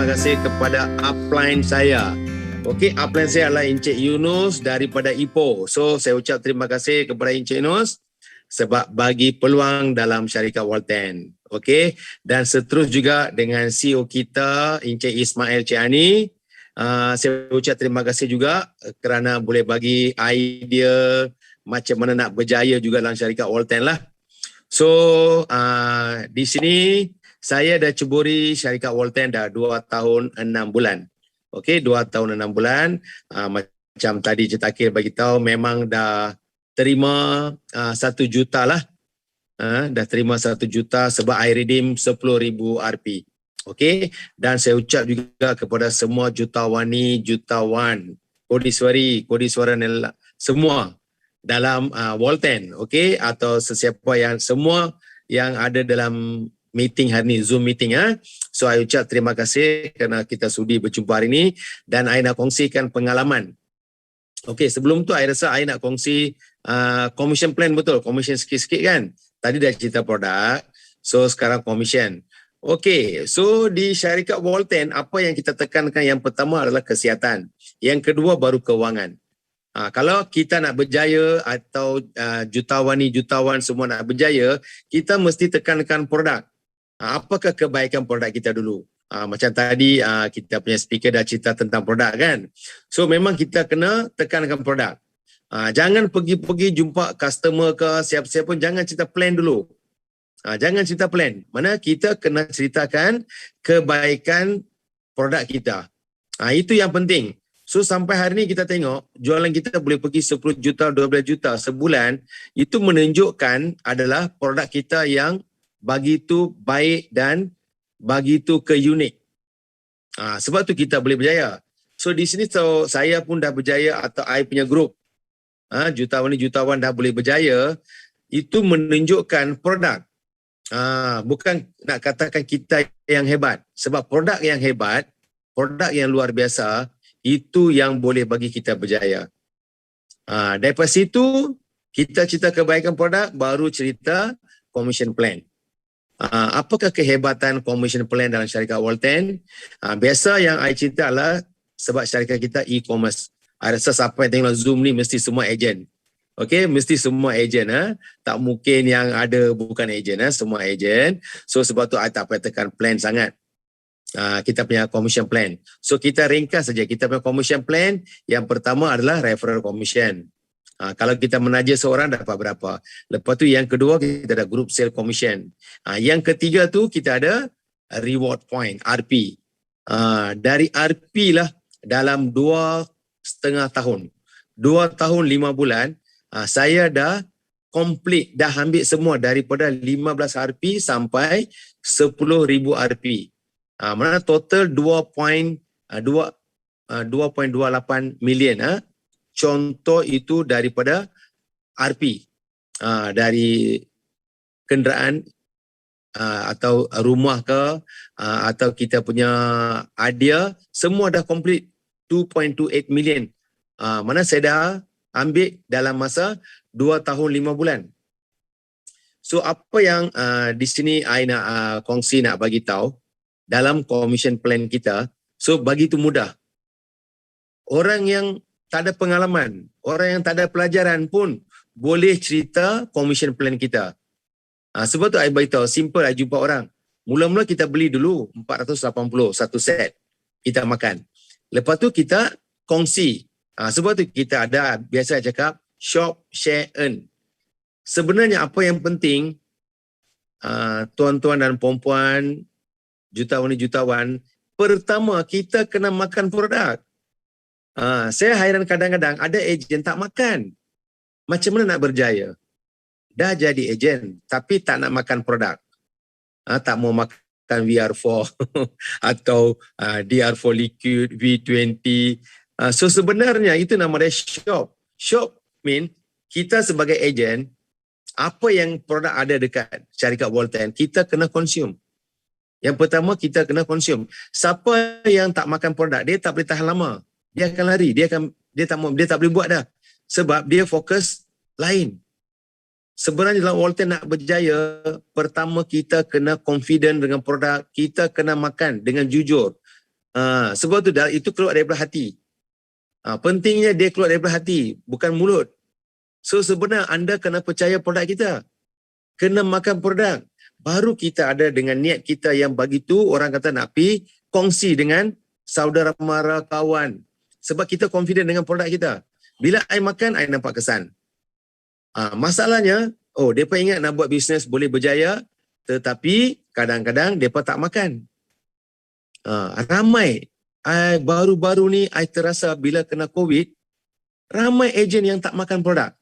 kasih kepada upline saya. Okey, upline saya adalah Encik Yunus daripada Ipoh. So, saya ucap terima kasih kepada Encik Yunus sebab bagi peluang dalam syarikat Walten. Okey, dan seterus juga dengan CEO kita, Encik Ismail Ciani. Saya ucap terima kasih juga kerana boleh bagi idea macam mana nak berjaya juga dalam syarikat Walten lah. So, di sini saya dah ceburi syarikat Walten dah 2 tahun 6 bulan. Okey, 2 tahun 6 bulan. Macam tadi Cik Takir bagi tahu memang dah terima 1 juta lah. Dah terima 1 juta sebab I redeem 10,000 Rp. Okey, dan saya ucap juga kepada semua jutawani, jutawan, kodiswara semua dalam Walten, okey, atau sesiapa yang semua yang ada dalam meeting hari ni, Zoom meeting. So, I ucap terima kasih kerana kita sudi berjumpa hari ni dan I nak kongsikan pengalaman. Okey, sebelum tu I rasa I nak kongsi commission plan, betul? Commission sikit-sikit kan? Tadi dah cerita produk, so sekarang commission. Okey, so di syarikat Walten, apa yang kita tekankan yang pertama adalah kesihatan. Yang kedua baru kewangan. Kalau kita nak berjaya atau jutawan semua nak berjaya, kita mesti tekankan produk. Apakah kebaikan produk kita dulu? Macam tadi kita punya speaker dah cerita tentang produk kan. So memang kita kena tekankan produk. Jangan pergi-pergi jumpa customer ke siapa-siapa pun, jangan cerita plan dulu. Jangan cerita plan. Mana kita kena ceritakan kebaikan produk kita. Itu yang penting. So sampai hari ni kita tengok jualan kita boleh pergi 10 juta, 12 juta sebulan. Itu menunjukkan adalah produk kita yang begitu baik dan begitu unik. Sebab tu kita boleh berjaya. So di sini saya pun dah berjaya atau I punya grup. Jutawan dah boleh berjaya. Itu menunjukkan produk. Bukan nak katakan kita yang hebat. Sebab produk yang hebat, produk yang luar biasa, itu yang boleh bagi kita berjaya. Daripada situ, kita cerita kebaikan produk, baru cerita commission plan. Apakah kehebatan commission plan dalam syarikat Walten? Biasa yang I cerita adalah sebab syarikat kita e-commerce. I rasa siapa yang tengok Zoom ni mesti semua ejen. Okey, mesti semua ejen. Tak mungkin yang ada bukan ejen. Semua ejen. So sebab tu I tak payah tekan plan sangat. Kita punya commission plan. So kita ringkas saja. Kita punya commission plan yang pertama adalah referral commission. Kalau kita menaja seorang dapat berapa. Lepas tu yang kedua kita ada group sale commission. Yang ketiga tu kita ada reward point, RP. Dari RP lah dalam 2,5 tahun. 2 tahun 5 bulan saya dah complete, dah ambil semua daripada 15 RP sampai 10,000 RP. Mana total 2.28 million. Contoh itu daripada RP, dari kenderaan atau rumah ke, atau kita punya hadiah, semua dah complete 2.28 million. Mana saya dah ambil dalam masa 2 tahun 5 bulan. So apa yang di sini I nak kongsi, nak bagi tahu dalam commission plan kita. So begitu mudah. Orang yang tak ada pengalaman, orang yang tak ada pelajaran pun boleh cerita commission plan kita. Sebab tu I beritahu, simple, I jumpa orang. Mula-mula kita beli dulu 480 satu set. Kita makan. Lepas tu kita kongsi. Sebab tu kita ada, biasa cakap, shop, share, earn. Sebenarnya apa yang penting, tuan-tuan dan perempuan, jutawan, pertama kita kena makan produk. Saya hairan kadang-kadang ada ejen tak makan. Macam mana nak berjaya? Dah jadi ejen tapi tak nak makan produk. Tak mau makan VR4 atau DR4 liquid, V20. So sebenarnya itu nama dia shop. Shop mean kita sebagai ejen, apa yang produk ada dekat syarikat Walten, kita kena consume. Yang pertama kita kena consume. Siapa yang tak makan produk, dia tak boleh tahan lama. Dia akan lari, dia tak boleh buat dah. Sebab dia fokus lain. Sebenarnya dalam Walten nak berjaya, pertama kita kena confident dengan produk, kita kena makan dengan jujur. Sebab tu itu keluar daripada hati. Pentingnya dia keluar daripada hati, bukan mulut. So sebenarnya anda kena percaya produk kita. Kena makan produk. Baru kita ada dengan niat kita yang begitu, orang kata nak pergi kongsi dengan saudara mara, kawan. Sebab kita confident dengan produk kita. Bila I makan, I nampak kesan. Masalahnya, mereka ingat nak buat bisnes boleh berjaya, tetapi kadang-kadang mereka tak makan. Ramai. Baru-baru ni, I terasa bila kena COVID, ramai ejen yang tak makan produk.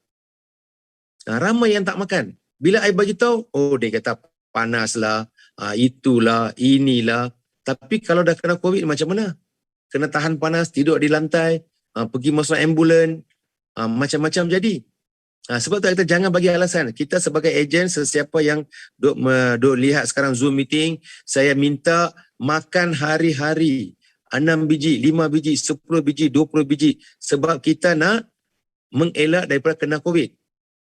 Ramai yang tak makan. Bila I bagi tahu, dia kata panas lah, itulah, inilah. Tapi kalau dah kena COVID macam mana? Kena tahan panas, tidur di lantai, pergi masuk ambulan, macam-macam jadi. Sebab tu kita jangan bagi alasan. Kita sebagai ejen, sesiapa yang duk lihat sekarang Zoom meeting, saya minta makan hari-hari. 6 biji, 5 biji, 10 biji, 20 biji. Sebab kita nak mengelak daripada kena COVID.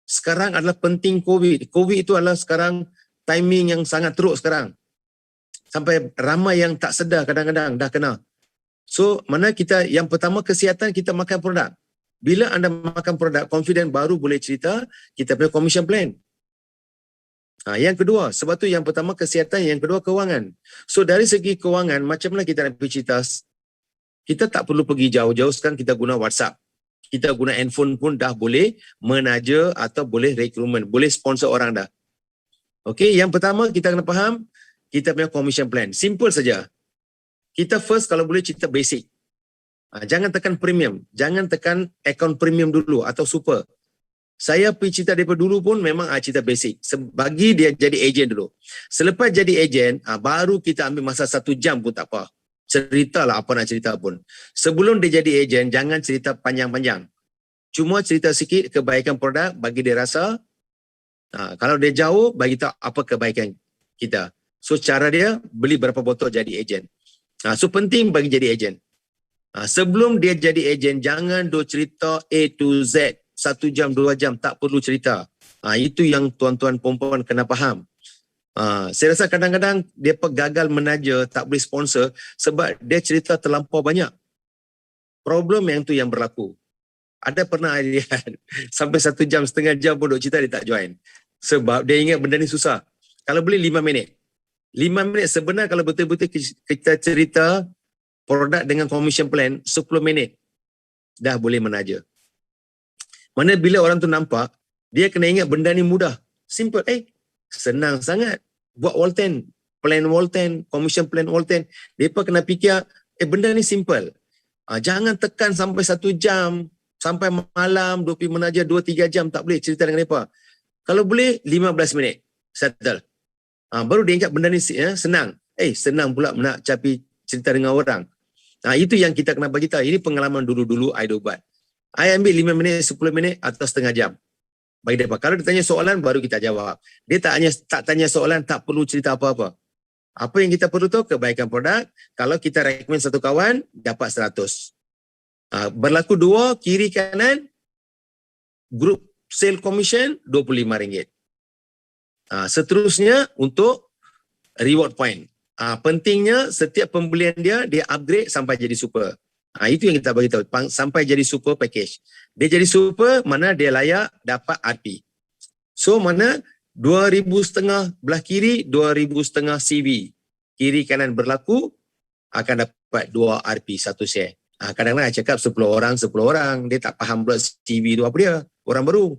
Sekarang adalah penting COVID. COVID itu adalah sekarang timing yang sangat teruk sekarang. Sampai ramai yang tak sedar kadang-kadang dah kena. So, mana kita, yang pertama kesihatan, kita makan produk. Bila anda makan produk, confident baru boleh cerita, kita punya commission plan. Yang kedua, sebab tu yang pertama kesihatan, yang kedua kewangan. So, dari segi kewangan, macam mana kita nak pergi cerita? Kita tak perlu pergi jauh-jauh, sekarang kita guna WhatsApp. Kita guna handphone pun dah boleh menaja atau boleh recruitment, boleh sponsor orang dah. Okey, yang pertama kita kena faham kita punya commission plan. Simple saja. Kita first kalau boleh cerita basic. Jangan tekan premium, jangan tekan account premium dulu atau super. Saya pergi cerita daripada dulu pun memang cerita basic. Bagi dia jadi ejen dulu. Selepas jadi ejen, baru kita ambil masa 1 jam pun tak apa. Ceritalah apa nak cerita pun. Sebelum dia jadi ejen, jangan cerita panjang-panjang. Cuma cerita sikit kebaikan produk, bagi dia rasa. Kalau dia jauh, bagi tahu apa kebaikan kita. So cara dia, beli berapa botol jadi ejen. So penting bagi jadi ejen. Sebelum dia jadi ejen, jangan do cerita A to Z. 1 jam, 2 jam, tak perlu cerita. Itu yang tuan-tuan perempuan kena faham. Saya rasa kadang-kadang dia gagal menaja, tak boleh sponsor sebab dia cerita terlampau banyak. Problem yang tu yang berlaku. Ada pernah lihat sampai 1 jam, setengah jam pun duk cerita dia tak join. Sebab dia ingat benda ni susah. Kalau boleh 5 minit. 5 minit sebenarnya kalau betul-betul kita cerita produk dengan commission plan 10 minit dah boleh menaja. Mana bila orang tu nampak, dia kena ingat benda ni mudah. Simple. Senang sangat. Buat Walten, plan Walten, commission plan Walten. Mereka kena fikir, benda ni simple. Jangan tekan sampai 1 jam, sampai malam, 2 pergi menaja 2-3 jam, tak boleh cerita dengan mereka. Kalau boleh, 15 minit, settle. Baru dia ingat benda ni senang. Senang pula nak capi cerita dengan orang. Itu yang kita kena bagi tahu. Ini pengalaman dulu-dulu I buat. I ambil 5 minit, 10 minit atau setengah jam. Bagi dia. Kalau dia tanya soalan, baru kita jawab. Dia tak tanya soalan, tak perlu cerita apa-apa. Apa yang kita perlu tahu, kebaikan produk. Kalau kita recommend satu kawan, dapat 100. Berlaku 2, kiri kanan, group sale commission, RM25. Seterusnya untuk reward point. Pentingnya setiap pembelian dia upgrade sampai jadi super. Itu yang kita bagi tahu, sampai jadi super package. Dia jadi super, mana dia layak dapat RP. So mana 2,500 belah kiri, 2,500 CV. Kiri kanan berlaku, akan dapat 2 RP, 1 share. Kadang-kadang saya cakap 10 orang, dia tak faham pula CV tu apa dia, orang baru.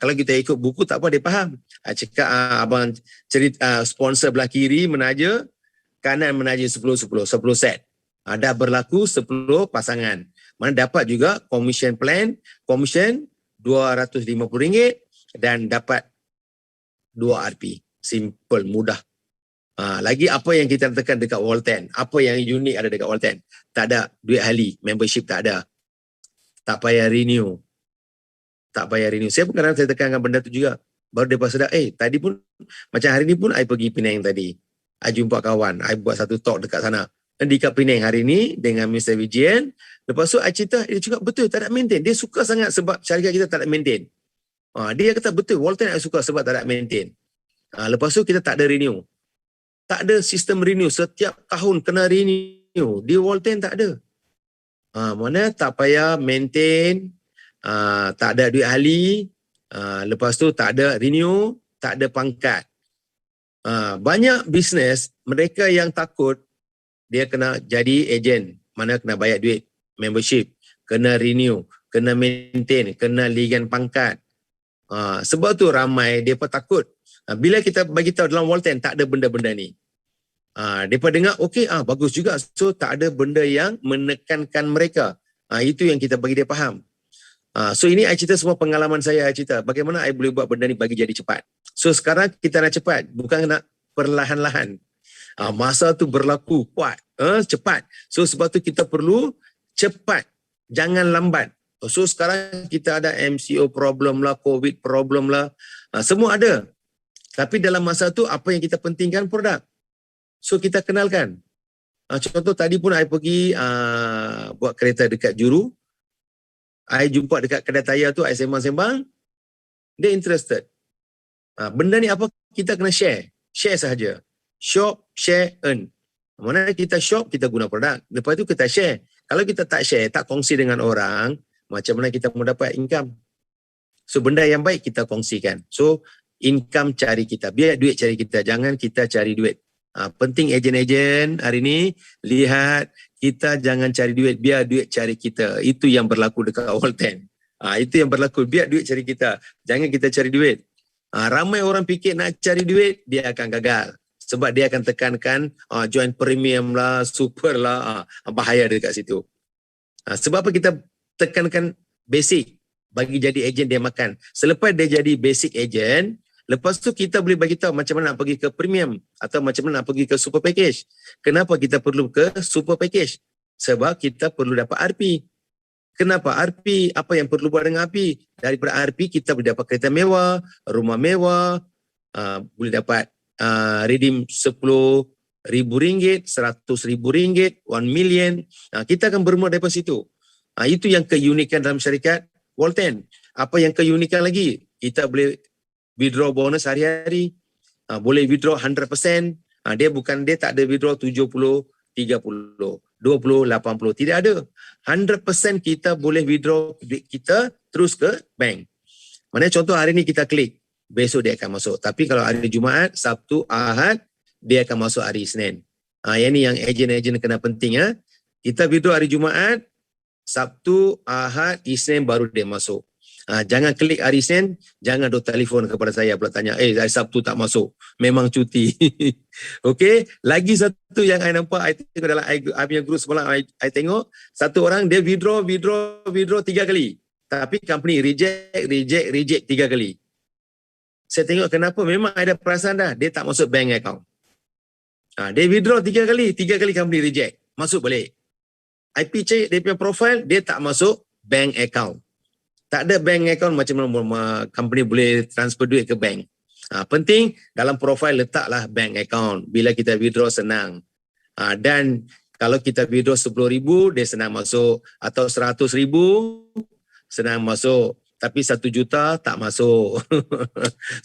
Kalau kita ikut buku tak apa, dia faham. Cakap abang cerita sponsor belah kiri menaja, kanan menaja 10 set. Dah berlaku 10 pasangan. Mana dapat juga commission plan, commission RM250 dan dapat 2 RP. Simple, mudah. Lagi apa yang kita tekan dekat Walten? Apa yang unik ada dekat Walten? Tak ada duit ahli, membership tak ada. Tak payah renew. Saya pun kadang-kadang saya tekankan benda tu juga. Baru dia sedar, tadi pun, macam hari ni pun I pergi Penang tadi. I jumpa kawan, I buat satu talk dekat sana. Dan di Penang hari ni dengan Mr. Vijayan. Lepas tu I cerita, dia cakap betul tak ada maintain. Dia suka sangat sebab syarikat kita tak ada maintain. Dia kata betul, Walten I suka sebab tak ada maintain. Lepas tu kita tak ada renew. Tak ada sistem renew. Setiap tahun kena renew. Di Walton tak ada. Mana tak payah maintain, tak ada duit ahli, lepas tu tak ada renew, tak ada pangkat. Banyak bisnes mereka yang takut dia kena jadi ejen, mana kena bayar duit membership, kena renew, kena maintain, kena ligan pangkat. Sebab tu ramai mereka takut. Bila kita bagi tahu dalam Walton tak ada benda-benda ni. Mereka dengar okey, bagus juga. So tak ada benda yang menekankan mereka. Itu yang kita bagi dia faham. So ini I cerita semua pengalaman saya, I cerita bagaimana I boleh buat benda ni bagi jadi cepat. So sekarang kita nak cepat, bukan nak perlahan-lahan. Masa tu berlaku kuat, cepat. So sebab tu kita perlu cepat, jangan lambat. So sekarang kita ada MCO problem lah, COVID problem lah, semua ada. Tapi dalam masa tu apa yang kita pentingkan? Produk. So kita kenalkan. Contoh tadi pun I pergi buat kereta dekat Juru. I jumpa dekat kedai tayar tu, I sembang-sembang. Dia interested. Benda ni apa? Kita kena share. Share sahaja. Shop, share, earn. Mana kita shop, kita guna produk. Lepas tu kita share. Kalau kita tak share, tak kongsi dengan orang, macam mana kita mau dapat income? So benda yang baik kita kongsikan. So income cari kita. Biar duit cari kita. Jangan kita cari duit. Penting ejen-ejen hari ni lihat, kita jangan cari duit, biar duit cari kita. Itu yang berlaku dekat Walton. Itu yang berlaku, biar duit cari kita. Jangan kita cari duit. Ramai orang fikir nak cari duit, dia akan gagal. Sebab dia akan tekankan join premium lah, super lah, bahaya dekat situ. Sebab apa kita tekankan basic, bagi jadi ejen dia makan. Selepas dia jadi basic ejen, lepas tu kita boleh bagi tahu macam mana nak pergi ke premium atau macam mana nak pergi ke super package. Kenapa kita perlu ke super package? Sebab kita perlu dapat RP. Kenapa RP? Apa yang perlu buat dengan RP? Daripada RP kita boleh dapat kereta mewah, rumah mewah, boleh dapat redeem RM10,000, RM100,000, 1 million. Kita akan bermula daripada situ. Itu yang keunikan dalam syarikat Walton. Apa yang keunikan lagi? Kita boleh withdraw bonus hari-hari, boleh withdraw 100%. Dia tak ada withdraw 70, 30, 20, 80, tidak ada. 100% kita boleh withdraw duit kita terus ke bank. Mana contoh hari ni kita klik, besok dia akan masuk. Tapi kalau hari Jumaat, Sabtu, Ahad, dia akan masuk hari Isnin. Yang ni yang ejen-ejen kena penting. Kita withdraw hari Jumaat, Sabtu, Ahad, Isnin baru dia masuk. Jangan klik hari Isnin, jangan duk telefon kepada saya pula tanya, hari Sabtu tak masuk, memang cuti. Okey, lagi satu yang I nampak, I tengok dalam I punya group semalam, I tengok satu orang dia withdraw 3 kali. Tapi company reject 3 kali. Saya tengok kenapa, memang ada perasaan dah, dia tak masuk bank account. Dia withdraw 3 kali company reject, masuk balik. IP check dia punya profile, dia tak masuk bank account. Tak ada bank account, macam mana company boleh transfer duit ke bank. Penting dalam profile letaklah bank account. Bila kita withdraw senang. Dan kalau kita withdraw 10,000 dia senang masuk, atau 100,000 senang masuk. Tapi 1 juta tak masuk.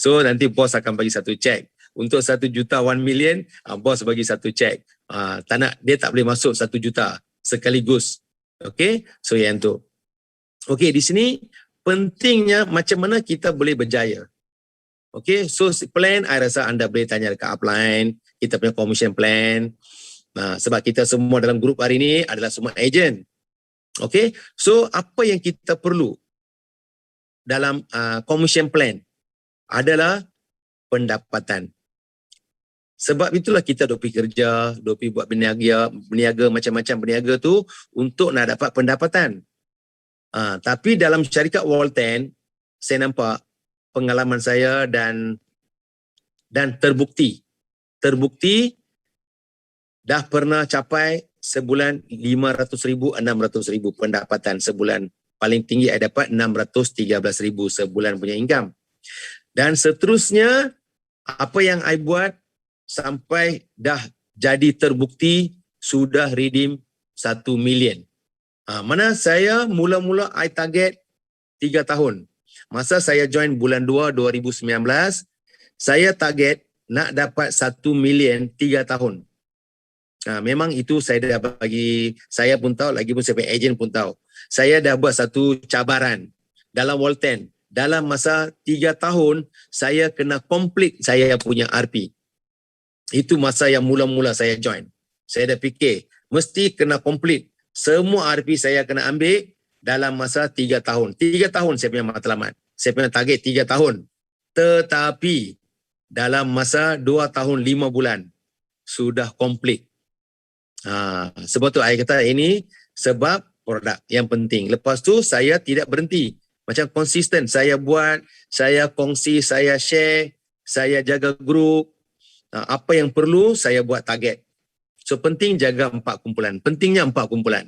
So nanti bos akan bagi satu cek. Untuk 1 juta 1 million, bos bagi satu cek. Dia tak boleh masuk 1 juta sekaligus. Okay, so yang tu. Okey, di sini pentingnya macam mana kita boleh berjaya. Okey, so plan, I rasa anda boleh tanya dekat upline, kita punya commission plan. Sebab kita semua dalam grup hari ini adalah semua ejen. Okey, so apa yang kita perlu dalam commission plan adalah pendapatan. Sebab itulah kita duk pergi kerja, duk pergi buat berniaga, macam-macam berniaga tu untuk nak dapat pendapatan. Tapi dalam syarikat Walton, saya nampak pengalaman saya dan terbukti dah pernah capai sebulan 500,000, 600,000 pendapatan sebulan. Paling tinggi saya dapat 613,000 sebulan punya income. Dan seterusnya, apa yang I buat sampai dah jadi terbukti, sudah redeem 1 million. Mana saya mula-mula I target 3 tahun. Masa saya join bulan 2 2019, saya target nak dapat 1 million 3 tahun. Memang itu saya dah bagi, saya pun tahu, lagi pun saya punya ejen pun tahu. Saya dah buat satu cabaran dalam Walten. Dalam masa 3 tahun, saya kena complete saya punya RP. Itu masa yang mula-mula saya join. Saya dah fikir, mesti kena complete. Semua RP saya kena ambil dalam masa 3 tahun. 3 tahun saya punya matlamat. Saya punya target 3 tahun. Tetapi dalam masa 2 tahun 5 bulan, sudah complete. Sebab tu saya kata ini sebab produk yang penting. Lepas tu saya tidak berhenti. Macam konsisten saya buat, saya kongsi, saya share, saya jaga grup. Apa yang perlu saya buat target. So penting jaga 4 kumpulan. Pentingnya 4 kumpulan.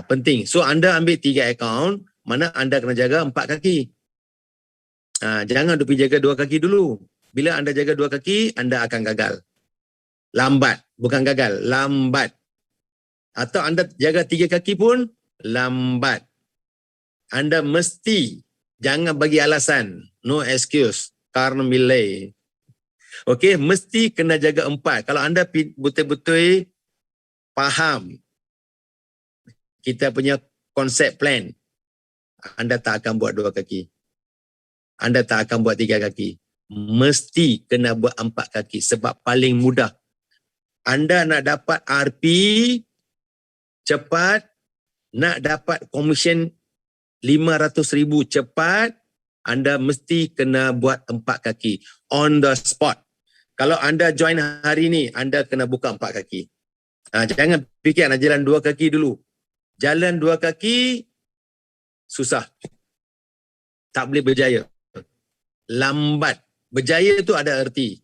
Penting. So anda ambil 3 akaun, mana anda kena jaga 4 kaki. Jangan pergi jaga 2 kaki dulu. Bila anda jaga 2 kaki, anda akan gagal. Lambat. Bukan gagal, lambat. Atau anda jaga 3 kaki pun, lambat. Anda mesti jangan bagi alasan. No excuse. Karena milih. Okey, mesti kena jaga 4. Kalau anda betul-betul faham kita punya konsep plan, anda tak akan buat 2 kaki. Anda tak akan buat 3 kaki. Mesti kena buat 4 kaki sebab paling mudah. Anda nak dapat RP cepat, nak dapat komisen 500,000 cepat, anda mesti kena buat 4 kaki on the spot. Kalau anda join hari ni, anda kena buka 4 kaki. Jangan fikir nak jalan 2 kaki dulu. Jalan 2 kaki susah. Tak boleh berjaya. Lambat. Berjaya tu ada erti.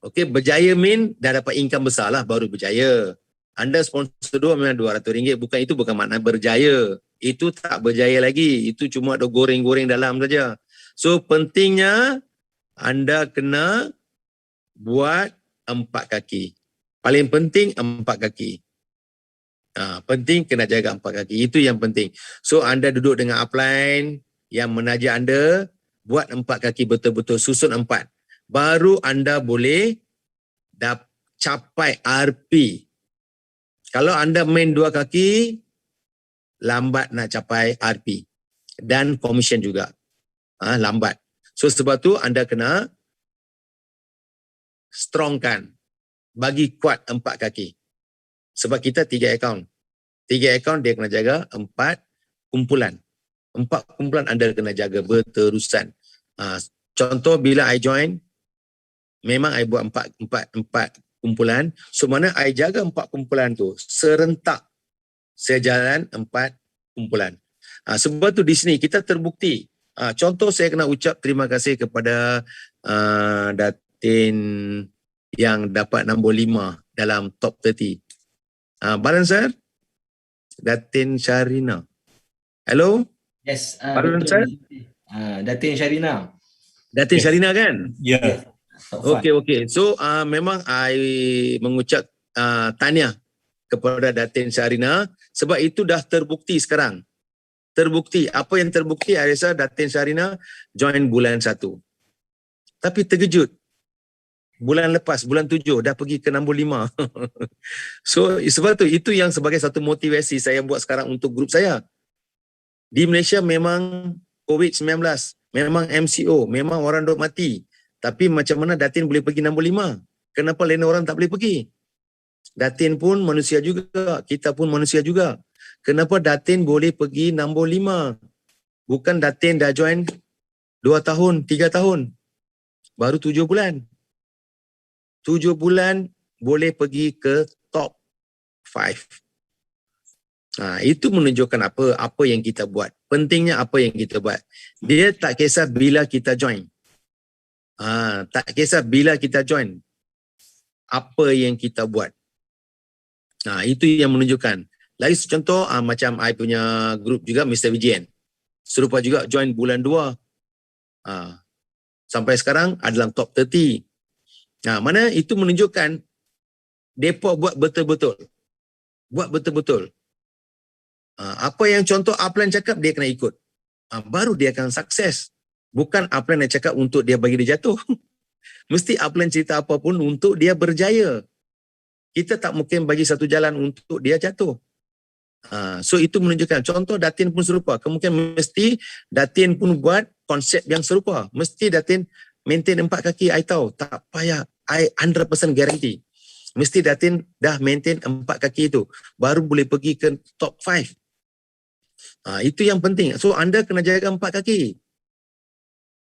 Okey, berjaya mean dah dapat income besar lah baru berjaya. Anda sponsor 2 memang RM200, bukan itu bukan makna berjaya. Itu tak berjaya lagi. Itu cuma ada goreng-goreng dalam saja. So pentingnya anda kena buat 4 kaki. Paling penting 4 kaki. Penting kena jaga 4 kaki. Itu yang penting. So anda duduk dengan upline yang menaja anda, buat 4 kaki betul-betul, susun 4. Baru anda boleh capai RP. Kalau anda main 2 kaki, lambat nak capai RP. Dan komisen juga. Lambat. So sebab tu anda kena strongkan. Bagi kuat 4 kaki. Sebab kita 3 akaun. 3 akaun dia kena jaga 4 kumpulan. 4 kumpulan anda kena jaga berterusan. Contoh bila I join, memang I buat 4 kumpulan. So mana I jaga 4 kumpulan tu serentak saya jalan 4 kumpulan. Sebab tu di sini kita terbukti. Contoh saya kena ucap terima kasih kepada Datin yang dapat nombor 5 dalam top 30. Balancer? Datin Syarina. Hello? Yes. Balancer? Datin Syarina. Datin Syarina kan? Ya. Yeah. Okey. So memang I mengucap tahniah kepada Datin Syarina sebab itu dah terbukti sekarang. Terbukti. Apa yang terbukti? I rasa Datin Syarina join bulan 1. Tapi terkejut. Bulan lepas, bulan 7 dah pergi ke nombor 5. So sebab tu itu yang sebagai satu motivasi saya buat sekarang untuk grup saya. Di Malaysia memang COVID-19, memang MCO, memang orang duk mati. Tapi macam mana Datin boleh pergi nombor 5? Kenapa lain orang tak boleh pergi? Datin pun manusia juga, kita pun manusia juga. Kenapa Datin boleh pergi nombor 5? Bukan Datin dah join 2 tahun, 3 tahun. Baru 7 bulan. 7 bulan boleh pergi ke top 5. Itu menunjukkan apa yang kita buat. Pentingnya apa yang kita buat. Dia tak kisah bila kita join. Tak kisah bila kita join. Apa yang kita buat. Itu yang menunjukkan. Lagi contoh macam I punya grup juga Mr. Vijen. Serupa juga join bulan 2. Sampai sekarang adalah top 30. Mana itu menunjukkan mereka buat betul-betul. Buat betul-betul. Apa yang contoh upline cakap dia kena ikut. Baru dia akan sukses. Bukan upline yang cakap untuk dia bagi dia jatuh. Mesti upline cerita apapun untuk dia berjaya. kita tak mungkin bagi satu jalan untuk dia jatuh. So itu menunjukkan contoh Datin pun serupa. Kemungkinan mesti Datin pun buat konsep yang serupa. Mesti Datin maintain 4 kaki, I tahu. Tak payah, I 100% guarantee. Mesti Datin dah maintain 4 kaki itu. Baru boleh pergi ke top 5. Itu yang penting. So anda kena jaga 4 kaki.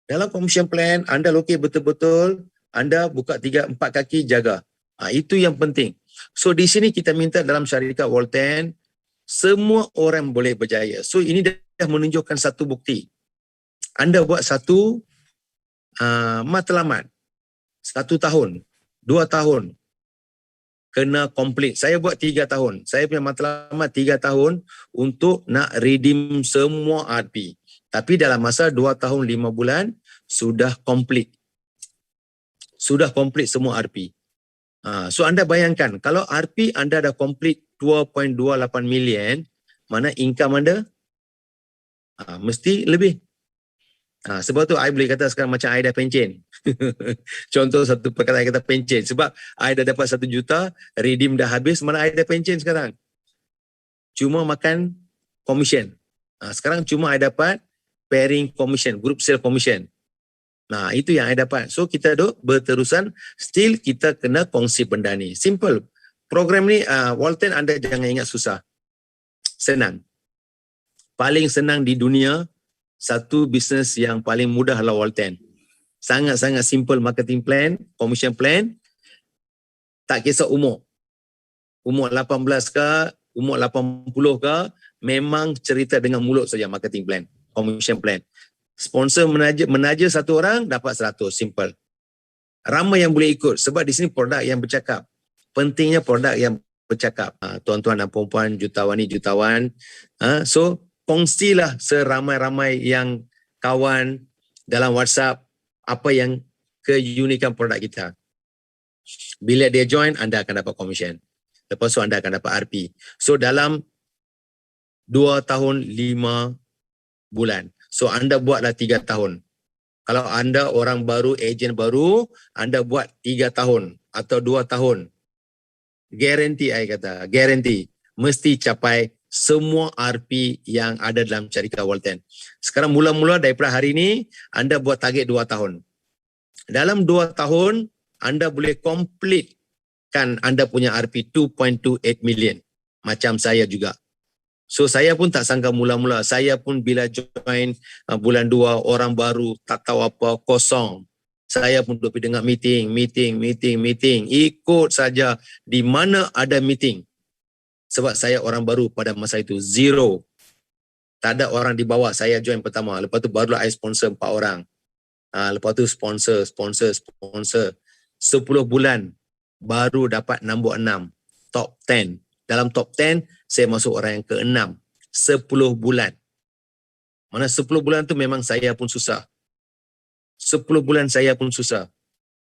Dalam commission plan, anda lokek betul-betul, anda buka 3-4 kaki jaga. Itu yang penting. So di sini kita minta dalam syarikat Walten, semua orang boleh berjaya. So ini dah menunjukkan satu bukti. Anda buat satu matlamat, 1 tahun, 2 tahun, kena complete. Saya buat 3 tahun. Saya punya matlamat 3 tahun untuk nak redeem semua RP. Tapi dalam masa 2 tahun 5 bulan, sudah complete. Sudah complete semua RP. So anda bayangkan, kalau RP anda dah complete 2.28 million, mana income anda? Mesti lebih. Sebab tu I boleh kata sekarang macam I dah pencen. Contoh satu perkataan I kata pencen. Sebab I dah dapat 1 juta, redeem dah habis, mana I dah pencen sekarang. Cuma makan commission. Sekarang cuma I dapat pairing commission, group sale commission. Itu yang I dapat. So kita duk berterusan, still kita kena kongsi benda ni. Simple. Program ni, Walten anda jangan ingat susah. Senang. Paling senang di dunia, satu bisnes yang paling mudah adalah Walten. Sangat-sangat simple marketing plan, commission plan. Tak kisah umur. Umur 18 ke, umur 80 ke, memang cerita dengan mulut saja marketing plan, commission plan. Sponsor menaja satu orang, dapat 100, simple. Ramai yang boleh ikut sebab di sini produk yang bercakap. Pentingnya produk yang bercakap. Tuan-tuan dan puan-puan, jutawan. So, kongsilah seramai-ramai yang kawan dalam WhatsApp apa yang keunikan produk kita. Bila dia join, anda akan dapat commission. Lepas tu anda akan dapat RP. So, dalam 2 tahun 5 bulan. So, anda buatlah 3 tahun. Kalau anda orang baru, ejen baru, anda buat 3 tahun atau 2 tahun. Guarantee, I kata. Guarantee. Mesti capai semua RP yang ada dalam syarikat Walten. Sekarang mula-mula daripada hari ini, anda buat target 2 tahun. Dalam 2 tahun, anda boleh completekan anda punya RP 2.28 million. Macam saya juga. So saya pun tak sangka mula-mula. Saya pun bila join bulan 2, orang baru, tak tahu apa, kosong. Saya pun duduk dengar meeting. Ikut saja di mana ada meeting. Sebab saya orang baru pada masa itu, 0. Tak ada orang di bawah. Saya join pertama. Lepas tu barulah I sponsor 4 orang. Lepas tu sponsor. 10 bulan baru dapat nombor 6. Top 10. Dalam top 10, saya masuk orang yang ke-6. 10 bulan. Mana 10 bulan tu memang saya pun susah. 10 bulan saya pun susah.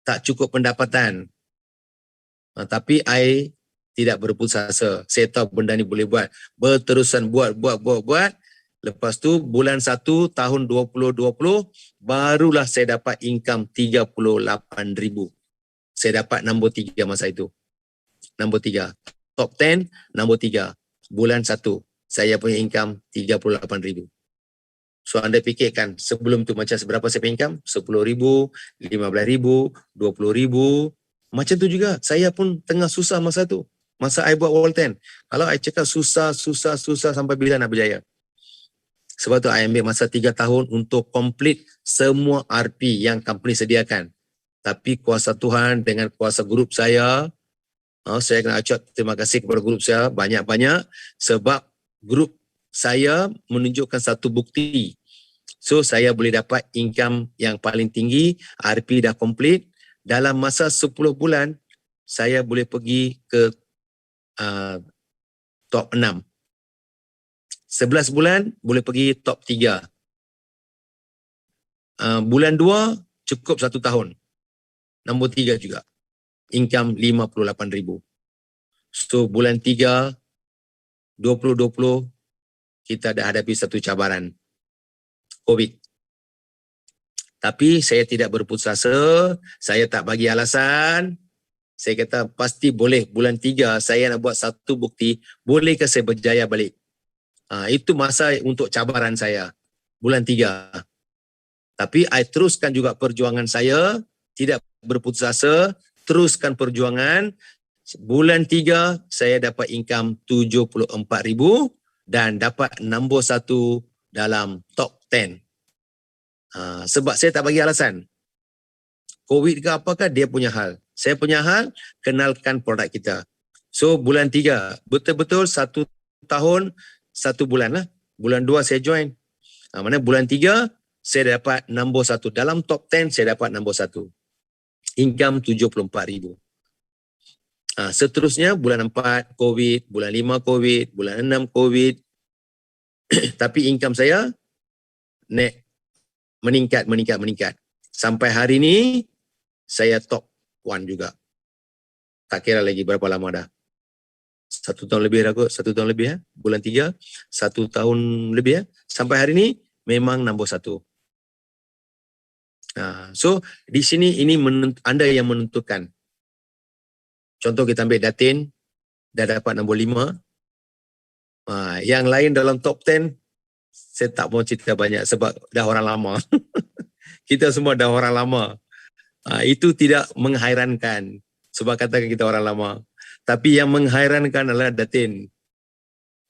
Tak cukup pendapatan. Tapi I tidak berputus asa. Saya tahu benda ni boleh buat. Berterusan buat. Lepas tu bulan 1 tahun 2020, barulah saya dapat income 38,000. Saya dapat nombor 3 masa itu. Nombor 3. Top 10, nombor 3. Bulan 1, saya punya income 38,000. So anda fikirkan sebelum tu macam seberapa saya punya income? 10,000, 15,000, 20,000. Macam tu juga. Saya pun tengah susah masa tu. Masa I buat Walten. Kalau I cakap susah sampai bila nak berjaya. Sebab tu I ambil masa 3 tahun untuk complete semua RP yang company sediakan. Tapi kuasa Tuhan dengan kuasa grup saya kena ucap terima kasih kepada grup saya banyak-banyak sebab grup saya menunjukkan satu bukti. So saya boleh dapat income yang paling tinggi, RP dah complete. Dalam masa 10 bulan, saya boleh pergi ke top 6. 11 bulan, boleh pergi top 3. Bulan 2, cukup 1 tahun. Nombor 3 juga. Income 58,000. So bulan 3, 2020, kita dah hadapi satu cabaran. COVID. Tapi saya tidak berputus asa, saya tak bagi alasan. Saya kata pasti boleh. Bulan 3 saya nak buat satu bukti, bolehkah saya berjaya balik? Itu masa untuk cabaran saya. Bulan 3. Tapi I teruskan juga perjuangan saya, tidak berputus asa, teruskan perjuangan. Bulan 3 saya dapat income 74,000 dan dapat nombor 1 dalam top 10. Sebab saya tak bagi alasan. COVID ke apakah, dia punya hal. Saya punya hal, kenalkan produk kita. So bulan 3, betul-betul 1 tahun 1 bulan lah. Bulan 2 saya join. Mana bulan 3 saya dapat nombor 1. Dalam top 10 saya dapat nombor 1. Income 74,000. Seterusnya bulan 4 COVID, bulan 5 COVID, bulan 6 COVID. Tapi income saya meningkat. Sampai hari ini saya top 1 juga. Tak kira lagi berapa lama dah. 1 tahun lebih dah kot. 1 tahun lebih ya. Bulan 3, 1 tahun lebih ya. Sampai hari ini memang nombor 1. So di sini ini anda yang menentukan. Contoh kita ambil Datin, dah dapat nombor 5. Yang lain dalam top 10, saya tak mau cerita banyak sebab dah orang lama. Kita semua dah orang lama. Itu tidak menghairankan sebab katakan kita orang lama. Tapi yang menghairankan adalah Datin.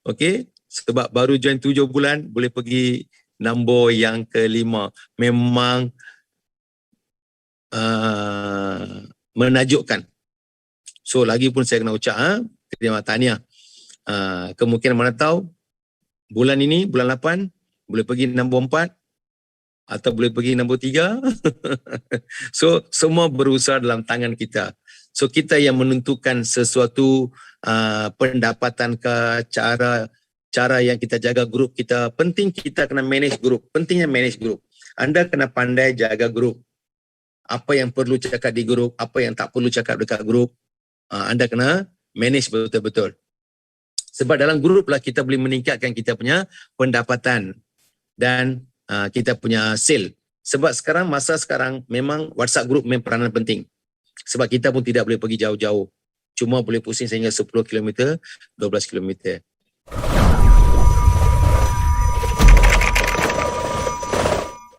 Okey? Sebab baru join 7 bulan, boleh pergi nombor yang ke-5. Memang menakjubkan. So lagi pun saya kena ucap terima tahniah. Kemungkinan mana tahu bulan ini, bulan 8 boleh pergi nombor 4 atau boleh pergi nombor 3. So semua berusaha dalam tangan kita. So kita yang menentukan sesuatu pendapatan ke cara yang kita jaga grup kita. Penting kita kena manage grup. Pentingnya manage grup. Anda kena pandai jaga grup. Apa yang perlu cakap di grup, apa yang tak perlu cakap dekat grup. Anda kena manage betul-betul. Sebab dalam grup lah kita boleh meningkatkan kita punya pendapatan dan kita punya sale. Sebab masa sekarang memang WhatsApp group memang peranan penting. Sebab kita pun tidak boleh pergi jauh-jauh. Cuma boleh pusing sehingga 10 km, 12 km.